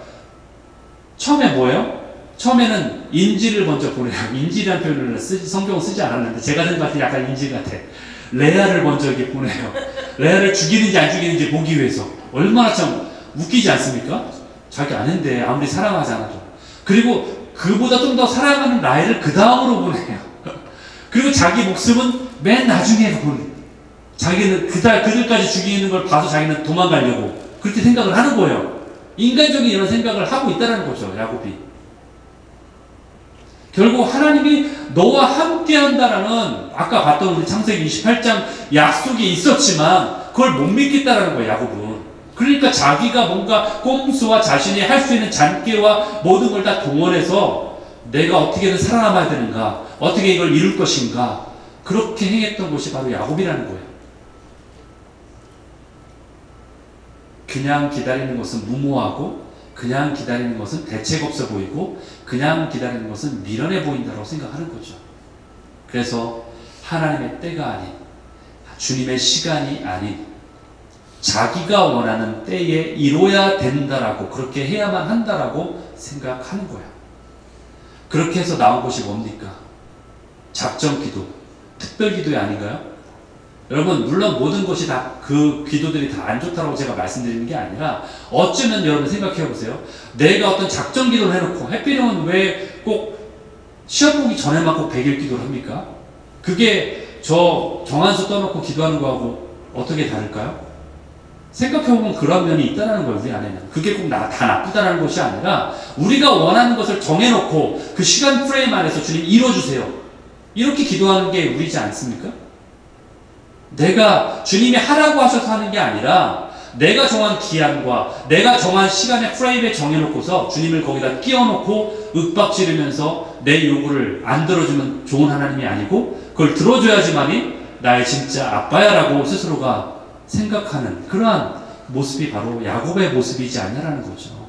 처음에 뭐예요? 처음에는 인질을 먼저 보내요. 인질이라는 표현을 성경은 쓰지 않았는데 제가 생각할 때 약간 인질 같아. 레아를 먼저 이렇게 보내요. 레아를 죽이는지 안 죽이는지 보기 위해서. 얼마나 참 웃기지 않습니까? 자기 아는데 아무리 사랑하잖아도. 그리고 그보다 좀 더 사랑하는 라헬을 그 다음으로 보내요. 그리고 자기 목숨은 맨 나중에 보내요. 자기는 그들까지 죽이는 걸 봐서 자기는 도망가려고 그렇게 생각을 하는 거예요. 인간적인 이런 생각을 하고 있다는 거죠, 야곱이. 결국 하나님이 너와 함께 한다라는 아까 봤던 우리 창세기 28장 약속이 있었지만 그걸 못 믿겠다라는 거예요, 야곱은. 그러니까 자기가 뭔가 꼼수와 자신이 할 수 있는 잔꾀와 모든 걸 다 동원해서 내가 어떻게든 살아남아야 되는가, 어떻게 이걸 이룰 것인가, 그렇게 행했던 것이 바로 야곱이라는 거예요. 그냥 기다리는 것은 무모하고, 그냥 기다리는 것은 대책 없어 보이고, 그냥 기다리는 것은 미련해 보인다고 생각하는 거죠. 그래서 하나님의 때가 아닌, 주님의 시간이 아닌, 자기가 원하는 때에 이뤄야 된다라고, 그렇게 해야만 한다라고 생각하는 거예요. 그렇게 해서 나온 것이 뭡니까? 작전 기도, 특별 기도이 아닌가요? 여러분 물론 모든 것이 다 그 기도들이 다 안 좋다고 제가 말씀드리는 게 아니라 어쩌면 여러분 생각해 보세요. 내가 어떤 작정 기도를 해놓고 해피령은 왜 꼭 시험 보기 전에만 꼭 100일 기도를 합니까? 그게 저 정한수 떠놓고 기도하는 거하고 어떻게 다를까요? 생각해보면 그런 면이 있다는 거예요. 우리 안에는. 그게 꼭 다 나쁘다는 것이 아니라 우리가 원하는 것을 정해놓고 그 시간 프레임 안에서 주님 이뤄주세요. 이렇게 기도하는 게 우리지 않습니까? 내가 주님이 하라고 하셔서 하는 게 아니라 내가 정한 기한과 내가 정한 시간의 프레임에 정해놓고서 주님을 거기다 끼워놓고 윽박지르면서 내 요구를 안 들어주면 좋은 하나님이 아니고 그걸 들어줘야지만이 나의 진짜 아빠야라고 스스로가 생각하는 그러한 모습이 바로 야곱의 모습이지 않냐라는 거죠.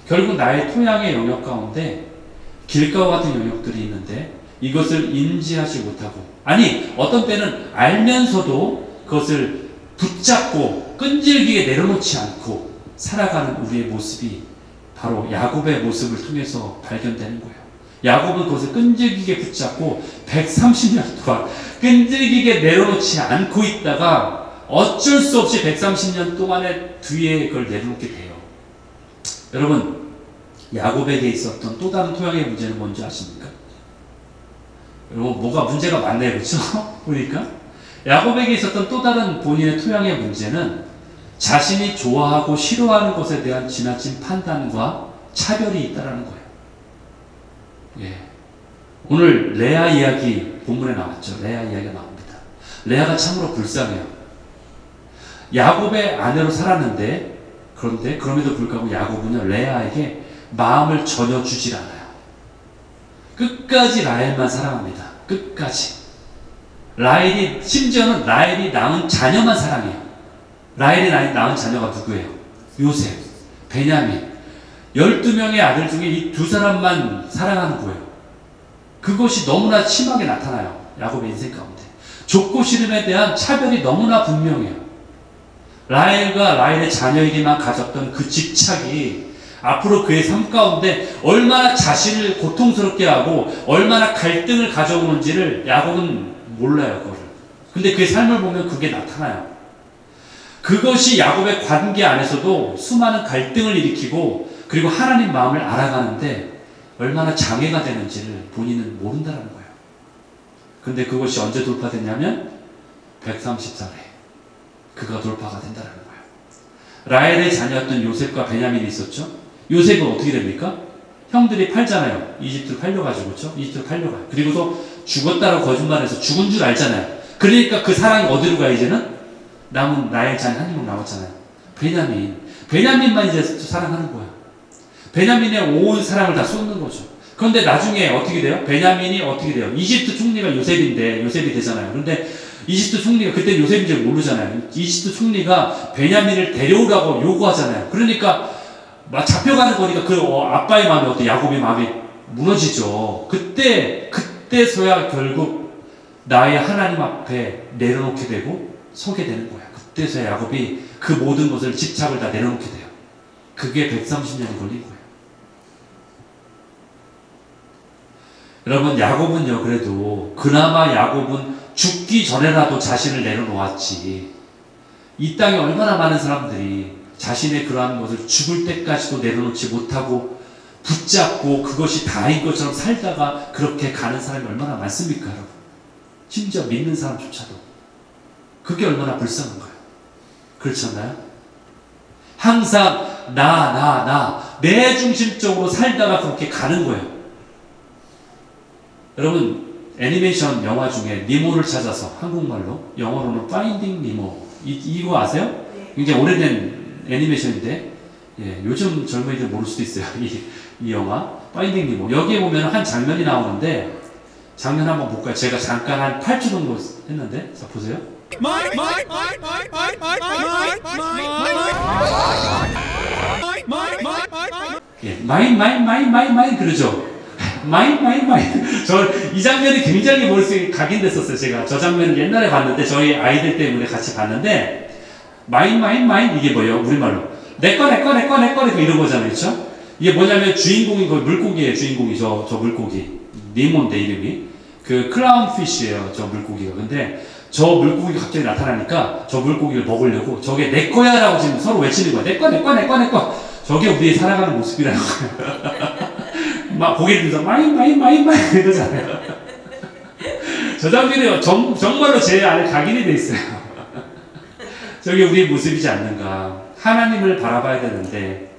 결국 나의 토양의 영역 가운데 길가와 같은 영역들이 있는데 이것을 인지하지 못하고 아니 어떤 때는 알면서도 그것을 붙잡고 끈질기게 내려놓지 않고 살아가는 우리의 모습이 바로 야곱의 모습을 통해서 발견되는 거예요. 야곱은 그것을 끈질기게 붙잡고 130년 동안 끈질기게 내려놓지 않고 있다가 어쩔 수 없이 130년 동안의 뒤에 그걸 내려놓게 돼요. 여러분 야곱에게 있었던 또 다른 토양의 문제는 뭔지 아십니까? 여러분 뭐가 문제가 많네요. 그렇죠? 보니까 야곱에게 있었던 또 다른 본인의 토양의 문제는 자신이 좋아하고 싫어하는 것에 대한 지나친 판단과 차별이 있다는 거예요. 예. 오늘 레아 이야기 본문에 나왔죠. 레아 이야기가 나옵니다. 레아가 참으로 불쌍해요. 야곱의 아내로 살았는데 그런데 그럼에도 불구하고 야곱은 레아에게 마음을 전혀 주질 않아요. 끝까지 라헬만 사랑합니다. 끝까지. 라헬이 심지어는 라헬이 낳은 자녀만 사랑해요. 라헬이 낳은 자녀가 누구예요? 요셉, 베냐민. 12명의 아들 중에 이 두 사람만 사랑하는 거예요. 그것이 너무나 심하게 나타나요. 야곱의 인생 가운데. 좁고 싫음에 대한 차별이 너무나 분명해요. 라헬과 라헬의 자녀에게만 가졌던 그 집착이 앞으로 그의 삶 가운데 얼마나 자신을 고통스럽게 하고 얼마나 갈등을 가져오는지를 야곱은 몰라요. 그거를. 근데 그의 삶을 보면 그게 나타나요. 그것이 야곱의 관계 안에서도 수많은 갈등을 일으키고 그리고 하나님 마음을 알아가는데 얼마나 장애가 되는지를 본인은 모른다는 거예요. 근데 그것이 언제 돌파됐냐면 130살에 그가 돌파가 된다는 거예요. 라헬의 자녀였던 요셉과 베냐민이 있었죠. 요셉은 어떻게 됩니까? 형들이 팔잖아요. 이집트로 팔려가지고 그렇죠? 이집트로 팔려가요. 그리고도 죽었다라고 거짓말해서 죽은 줄 알잖아요. 그러니까 그 사랑이 어디로 가요? 이제는 남은 라헬 자녀 한 명 남았잖아요. 베냐민만 이제 사랑하는 거예요. 베냐민의 온 사랑을 다 쏟는 거죠. 그런데 나중에 어떻게 돼요? 베냐민이 어떻게 돼요? 이집트 총리가 요셉인데 요셉이 되잖아요. 그런데 이집트 총리가 그때 요셉인지 모르잖아요. 이집트 총리가 베냐민을 데려오라고 요구하잖아요. 그러니까 잡혀가는 거니까 그 아빠의 마음이 어때? 야곱의 마음이 무너지죠. 그때서야 결국 나의 하나님 앞에 내려놓게 되고 서게 되는 거야. 그때서야 야곱이 그 모든 것을 집착을 다 내려놓게 돼요. 그게 130년이 걸린 거예요. 여러분 야곱은요 그래도 그나마 야곱은 죽기 전에라도 자신을 내려놓았지. 이 땅에 얼마나 많은 사람들이 자신의 그러한 것을 죽을 때까지도 내려놓지 못하고 붙잡고 그것이 다인 것처럼 살다가 그렇게 가는 사람이 얼마나 많습니까 여러분. 심지어 믿는 사람조차도. 그게 얼마나 불쌍한가요. 그렇지 않나요? 항상 내 중심적으로 살다가 그렇게 가는 거예요. 여러분 애니메이션 영화 중에 니모를 찾아서 한국말로 영어로는 파인딩 니모 이거 아세요? 굉장히 오래된 애니메이션인데 예, 요즘 젊은이들 모를 수도 있어요. 이 영화 파인딩 니모 여기에 보면 한 장면이 나오는데 장면 한번 볼까요? 제가 잠깐 한 8초 정도 했는데 자 보세요. 예, 마인 그러죠. 마인 저 이 장면이 굉장히 머릿속에 각인됐었어요. 제가 저 장면을 옛날에 봤는데 저희 아이들 때문에 같이 봤는데 마인 이게 뭐예요? 우리말로 내꺼 이런 거잖아요. 그렇죠? 이게 뭐냐면 주인공이 거의 물고기예요. 주인공이 저 물고기 니모인데 이름이 그 클라운 피쉬예요. 저 물고기가. 근데 저 물고기가 갑자기 나타나니까 저 물고기를 먹으려고 저게 내 거야 라고 지금 서로 외치는 거야. 내 거, 내 거, 내 거, 내 거. 저게 우리의 살아가는 모습이라는 거야. 막 고개를 들면서 마이 이러잖아요. 저 장면이 정말로 제 안에 각인이 돼 있어요. 저게 우리의 모습이지 않는가. 하나님을 바라봐야 되는데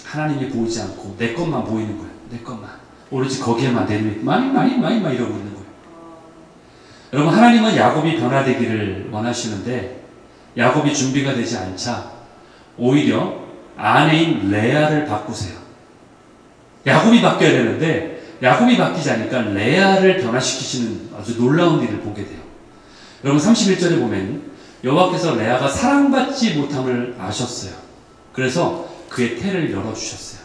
하나님이 보이지 않고 내 것만 보이는 거예요. 내 것만. 오로지 거기에만 내놓고 마이 이러고 있는 거예요. 여러분, 하나님은 야곱이 변화되기를 원하시는데 야곱이 준비가 되지 않자 오히려 아내인 레아를 바꾸세요. 야곱이 바뀌어야 되는데 야곱이 바뀌지 않으니까 레아를 변화시키시는 아주 놀라운 일을 보게 돼요. 여러분, 31절에 보면 여호와께서 레아가 사랑받지 못함을 아셨어요. 그래서 그의 태를 열어주셨어요.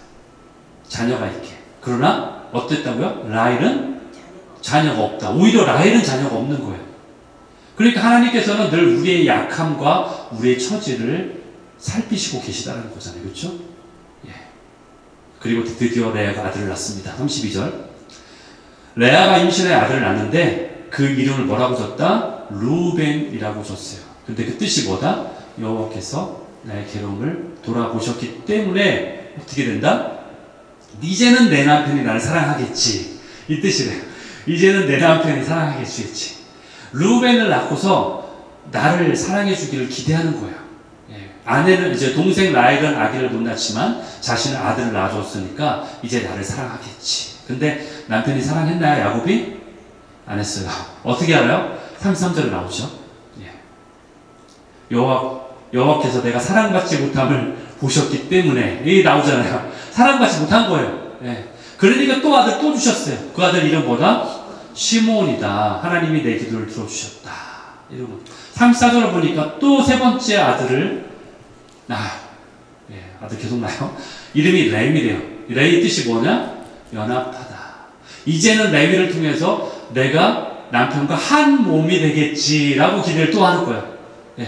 자녀가 있게. 그러나 어땠다고요? 라헬은 자녀가 없다. 오히려 라헬은 자녀가 없는 거예요. 그러니까 하나님께서는 늘 우리의 약함과 우리의 처지를 살피시고 계시다는 거잖아요. 그렇죠? 예. 그리고 드디어 레아가 아들을 낳습니다. 32절. 레아가 임신해 아들을 낳는데 그 이름을 뭐라고 줬다? 루벤이라고 줬어요. 근데 그 뜻이 뭐다? 여호와께서 나의 괴로움을 돌아보셨기 때문에 어떻게 된다? 이제는 내 남편이 나를 사랑하겠지. 이 뜻이래요. 이제는 내 남편이 사랑하게 해주겠지. 루벤을 낳고서 나를 사랑해 주기를 기대하는 거예요. 예. 아내는 이제 동생 라헬은 아기를 못 낳지만 자신은 아들을 낳아줬으니까 이제 나를 사랑하겠지. 근데 남편이 사랑했나요? 야곱이? 안 했어요. 어떻게 알아요? 33절에 나오죠. 예. 여호와께서 내가 사랑받지 못함을 보셨기 때문에 이 나오잖아요. 사랑받지 못한 거예요. 예. 그러니까 또 아들 또 주셨어요. 그 아들 이름 뭐다? 시므온이다. 하나님이 내 기도를 들어주셨다. 이러고 34절을 보니까 또 세 번째 아들을 아들 계속 나요. 이름이 레위래요. 레위 뜻이 뭐냐? 연합하다. 이제는 레위를 통해서 내가 남편과 한 몸이 되겠지라고 기대를 또 하는 거예요.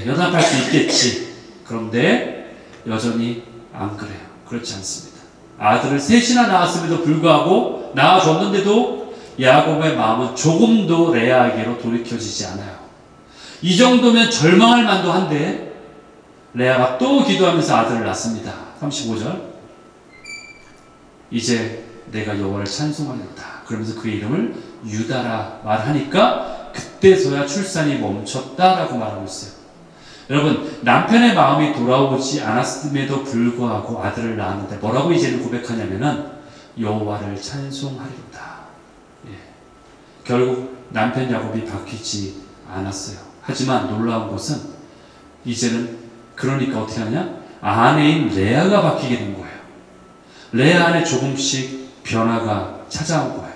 연합할 수 있겠지. 그런데 여전히 안 그래요. 그렇지 않습니다. 아들을 셋이나 낳았음에도 불구하고 낳아줬는데도 야곱의 마음은 조금도 레아에게로 돌이켜지지 않아요. 이 정도면 절망할 만도 한데 레아가 또 기도하면서 아들을 낳습니다. 35절. 이제 내가 여호와를 찬송하였다. 그러면서 그의 이름을 유다라 말하니까 그때서야 출산이 멈췄다라고 말하고 있어요. 여러분, 남편의 마음이 돌아오지 않았음에도 불구하고 아들을 낳았는데 뭐라고 이제는 고백하냐면은 여호와를 찬송하리로다. 예. 결국 남편 야곱이 바뀌지 않았어요. 하지만 놀라운 것은 이제는 그러니까 어떻게 하냐? 아내인 레아가 바뀌게 된 거예요. 레아 안에 조금씩 변화가 찾아온 거예요.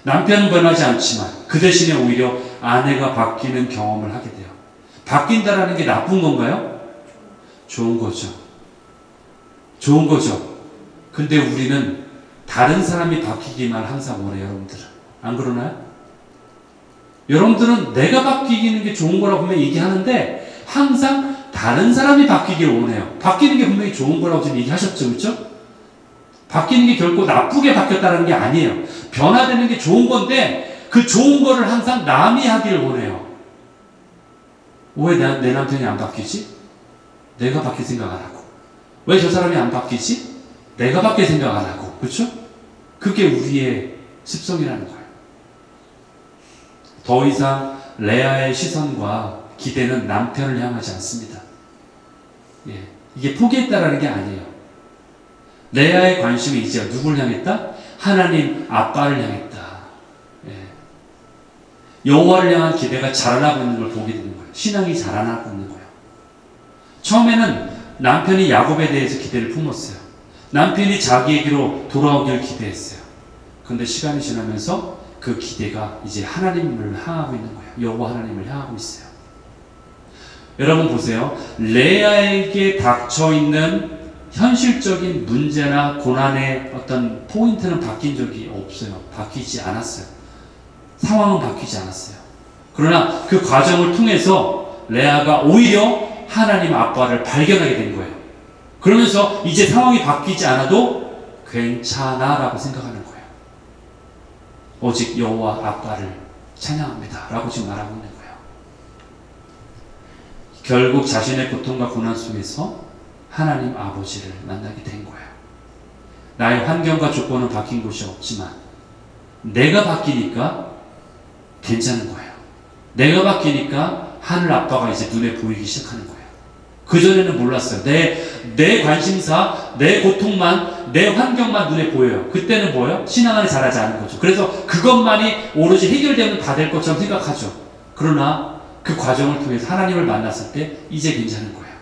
남편은 변하지 않지만 그 대신에 오히려 아내가 바뀌는 경험을 하게 돼요. 바뀐다라는 게 나쁜 건가요? 좋은 거죠. 좋은 거죠. 근데 우리는 다른 사람이 바뀌기만 항상 원해요, 여러분들은. 안 그러나요? 여러분들은 내가 바뀌는 게 좋은 거라고 분명히 얘기하는데 항상 다른 사람이 바뀌기를 원해요. 바뀌는 게 분명히 좋은 거라고 지금 얘기하셨죠, 그렇죠? 바뀌는 게 결코 나쁘게 바뀌었다는 게 아니에요. 변화되는 게 좋은 건데 그 좋은 거를 항상 남이 하기를 원해요. 왜 내 남편이 안 바뀌지? 내가 바뀔 생각 안 하고. 왜 저 사람이 안 바뀌지? 내가 바뀔 생각 안 하고. 그렇죠? 그게 우리의 습성이라는 거예요. 더 이상 레아의 시선과 기대는 남편을 향하지 않습니다. 예, 이게 포기했다라는 게 아니에요. 레아의 관심이 이제 누굴 향했다? 하나님 아빠를 향했다. 예. 여호와를 향한 기대가 자라나고 있는 걸 보게 되는 거예요. 신앙이 자라나고 있는 거예요. 처음에는 남편이 야곱에 대해서 기대를 품었어요. 남편이 자기에게로 돌아오길 기대했어요. 그런데 시간이 지나면서 그 기대가 이제 하나님을 향하고 있는 거예요. 여호와 하나님을 향하고 있어요. 여러분 보세요. 레아에게 닥쳐있는 현실적인 문제나 고난의 어떤 포인트는 바뀐 적이 없어요. 바뀌지 않았어요. 상황은 바뀌지 않았어요. 그러나 그 과정을 통해서 레아가 오히려 하나님 아빠를 발견하게 된 거예요. 그러면서 이제 상황이 바뀌지 않아도 괜찮아 라고 생각하는 거예요. 오직 여호와 아빠를 찬양합니다 라고 지금 말하고 있는 거예요. 결국 자신의 고통과 고난 속에서 하나님 아버지를 만나게 된 거예요. 나의 환경과 조건은 바뀐 곳이 없지만 내가 바뀌니까 괜찮은 거예요. 내가 바뀌니까 하늘 아빠가 이제 눈에 보이기 시작하는 거예요. 그전에는 몰랐어요. 내 관심사, 내 고통만, 내 환경만 눈에 보여요. 그때는 뭐예요? 신앙 안에 자라지 않은 거죠. 그래서 그것만이 오로지 해결되면 다 될 것처럼 생각하죠. 그러나 그 과정을 통해서 하나님을 만났을 때 이제 괜찮은 거예요.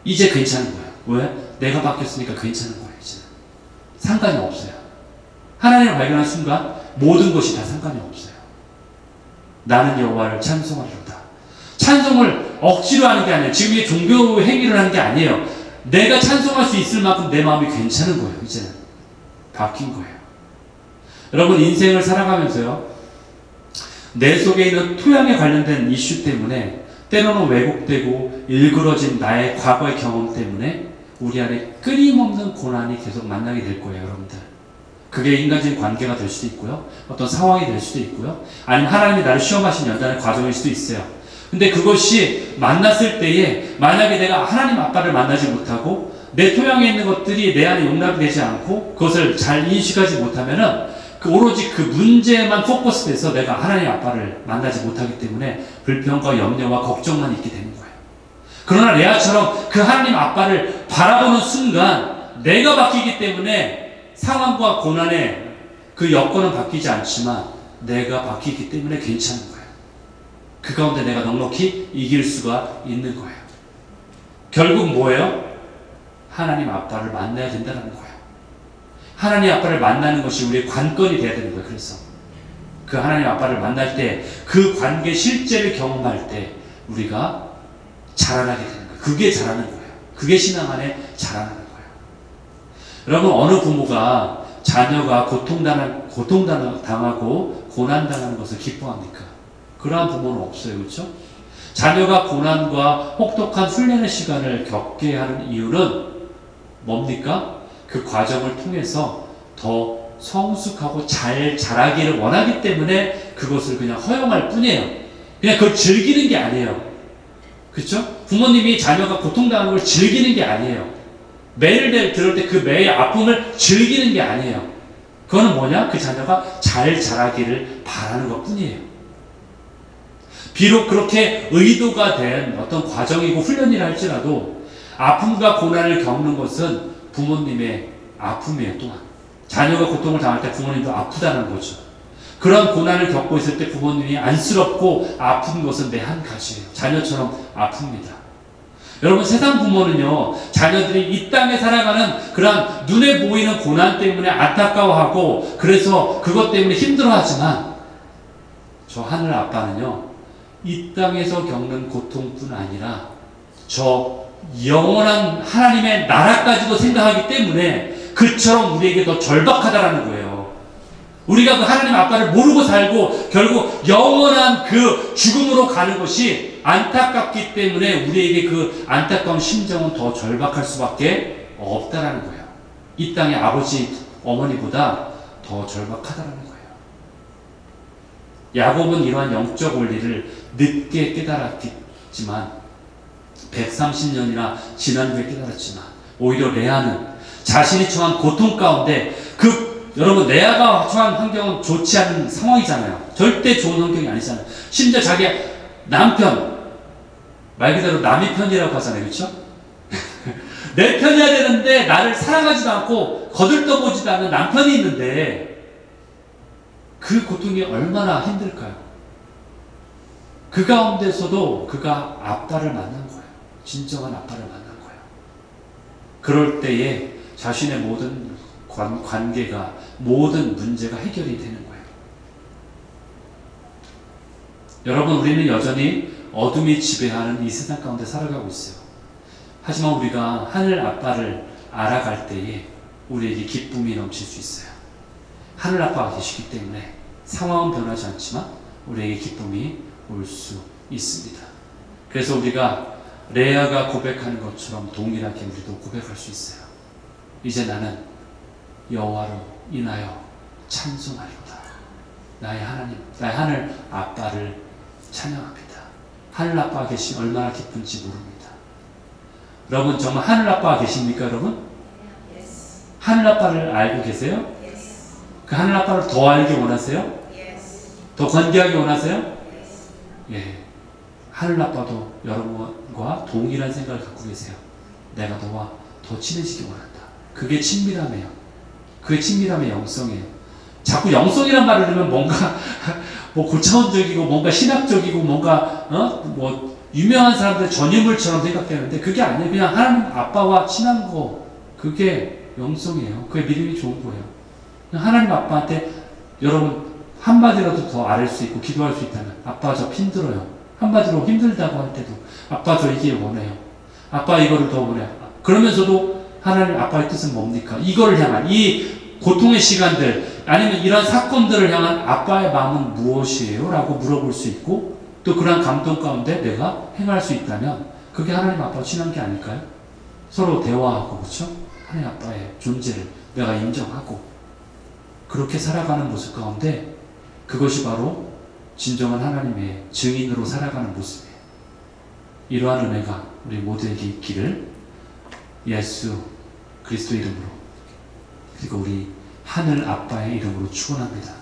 이제 괜찮은 거예요. 왜? 내가 바뀌었으니까 괜찮은 거예요. 이제는 상관이 없어요. 하나님을 발견한 순간 모든 것이 다 상관이 없어요. 나는 여호와를 찬송하리로다. 찬송을 억지로 하는 게 아니에요. 지금 이게 종교 행위를 하는 게 아니에요. 내가 찬송할 수 있을 만큼 내 마음이 괜찮은 거예요. 이제는 바뀐 거예요. 여러분, 인생을 살아가면서요, 내 속에 있는 토양에 관련된 이슈 때문에 때로는 왜곡되고 일그러진 나의 과거의 경험 때문에 우리 안에 끊임없는 고난이 계속 만나게 될 거예요. 여러분들, 그게 인간적인 관계가 될 수도 있고요, 어떤 상황이 될 수도 있고요, 아니면 하나님이 나를 시험하신 연단의 과정일 수도 있어요. 근데 그것이 만났을 때에 만약에 내가 하나님 아빠를 만나지 못하고 내 토양에 있는 것들이 내 안에 용납이 되지 않고 그것을 잘 인식하지 못하면은 오로지 그 문제에만 포커스돼서 내가 하나님 아빠를 만나지 못하기 때문에 불평과 염려와 걱정만 있게 되는 거예요. 그러나 레아처럼 그 하나님 아빠를 바라보는 순간 내가 바뀌기 때문에 상황과 고난의 그 여건은 바뀌지 않지만 내가 바뀌기 때문에 괜찮은 거예요. 그 가운데 내가 넉넉히 이길 수가 있는 거예요. 결국 뭐예요? 하나님 아빠를 만나야 된다는 거예요. 하나님 아빠를 만나는 것이 우리의 관건이 돼야 되는 거예요. 그래서 그 하나님 아빠를 만날 때 그 관계 실제를 경험할 때 우리가 자라나게 되는 거예요. 그게 자라는 거예요. 그게 신앙 안에 자라나는 거예요. 여러분, 어느 부모가 자녀가 고통당하고 고난당하는 것을 기뻐합니까? 그러한 부모는 없어요. 그렇죠? 자녀가 고난과 혹독한 훈련의 시간을 겪게 하는 이유는 뭡니까? 그 과정을 통해서 더 성숙하고 잘 자라기를 원하기 때문에 그것을 그냥 허용할 뿐이에요. 그냥 그걸 즐기는 게 아니에요. 그렇죠? 부모님이 자녀가 고통당하는 걸 즐기는 게 아니에요. 매일 들을 때 그 매의 아픔을 즐기는 게 아니에요. 그거는 뭐냐? 그 자녀가 잘 자라기를 바라는 것 뿐이에요. 비록 그렇게 의도가 된 어떤 과정이고 훈련이라 할지라도 아픔과 고난을 겪는 것은 부모님의 아픔이에요. 또한 자녀가 고통을 당할 때 부모님도 아프다는 거죠. 그런 고난을 겪고 있을 때 부모님이 안쓰럽고 아픈 것은 내 한 가지예요. 자녀처럼 아픕니다. 여러분, 세상 부모는요, 자녀들이 이 땅에 살아가는 그런 눈에 보이는 고난 때문에 안타까워하고 그래서 그것 때문에 힘들어하지만 저 하늘 아빠는요, 이 땅에서 겪는 고통뿐 아니라 저 영원한 하나님의 나라까지도 생각하기 때문에 그처럼 우리에게 더 절박하다라는 거예요. 우리가 그 하나님 아빠를 모르고 살고 결국 영원한 그 죽음으로 가는 것이 안타깝기 때문에 우리에게 그 안타까운 심정은 더 절박할 수밖에 없다라는 거예요. 이 땅의 아버지, 어머니보다 더 절박하다라는 거예요. 야곱은 이러한 영적 원리를 늦게 깨달았지만 130년이나 지난 후에 깨달았지만 오히려 레아는 자신이 처한 고통 가운데 여러분, 레아가 처한 환경은 좋지 않은 상황이잖아요. 절대 좋은 환경이 아니잖아요. 심지어 자기 남편, 말 그대로 남의 편이라고 하잖아요. 그렇죠? 내 편이어야 되는데 나를 사랑하지도 않고 거들떠보지도 않는 남편이 있는데 그 고통이 얼마나 힘들까요? 그 가운데서도 그가 아빠를 만난 거예요. 진정한 아빠를 만난 거예요. 그럴 때에 자신의 모든 관계가, 모든 문제가 해결이 되는 거예요. 여러분, 우리는 여전히 어둠이 지배하는 이 세상 가운데 살아가고 있어요. 하지만 우리가 하늘 아빠를 알아갈 때에 우리에게 기쁨이 넘칠 수 있어요. 하늘 아빠가 계시기 때문에 상황은 변하지 않지만 우리에게 기쁨이 올 수 있습니다. 그래서 우리가 레아가 고백하는 것처럼 동일하게 우리도 고백할 수 있어요. 이제 나는 여호와로 인하여 찬송하리로다. 나의 하나님, 나의 하늘 아빠를 찬양합니다. 하늘 아빠가 계시면 얼마나 기쁜지 모릅니다. 여러분 정말 하늘 아빠가 계십니까 여러분? 하늘 아빠를 알고 계세요? 그 하늘 아빠를 더 알기 원하세요? 더 건기하기 원하세요? 예. 하늘 아빠도 여러분과 동일한 생각을 갖고 계세요. 내가 너와 더 친해지기 원한다. 그게 친밀함이에요. 그게 친밀함의 영성이에요. 자꾸 영성이란 말을 들으면 뭔가 뭐 고차원적이고 뭔가 신학적이고 뭔가 뭐 유명한 사람들의 전유물처럼 생각되는데 그게 아니에요. 그냥 하나님 아빠와 친한 거, 그게 영성이에요. 그게 믿음이 좋은 거예요. 그냥 하나님 아빠한테 여러분 한마디라도 더 알을 수 있고 기도할 수 있다면, 아빠 저 힘들어요. 한마디로 힘들다고 할 때도 아빠 저 이게 원해요. 아빠 이거를 더 원해요. 그러면서도 하나님 아빠의 뜻은 뭡니까? 이거를 향한 이 고통의 시간들 아니면 이런 사건들을 향한 아빠의 마음은 무엇이에요? 라고 물어볼 수 있고, 또 그런 감동 가운데 내가 행할 수 있다면 그게 하나님 아빠와 친한 게 아닐까요? 서로 대화하고, 그렇죠? 하나님 아빠의 존재를 내가 인정하고 그렇게 살아가는 모습 가운데 그것이 바로 진정한 하나님의 증인으로 살아가는 모습이에요. 이러한 은혜가 우리 모두에게 있기를 예수 그리스도 이름으로, 그리고 우리 하늘 아빠의 이름으로 축원합니다.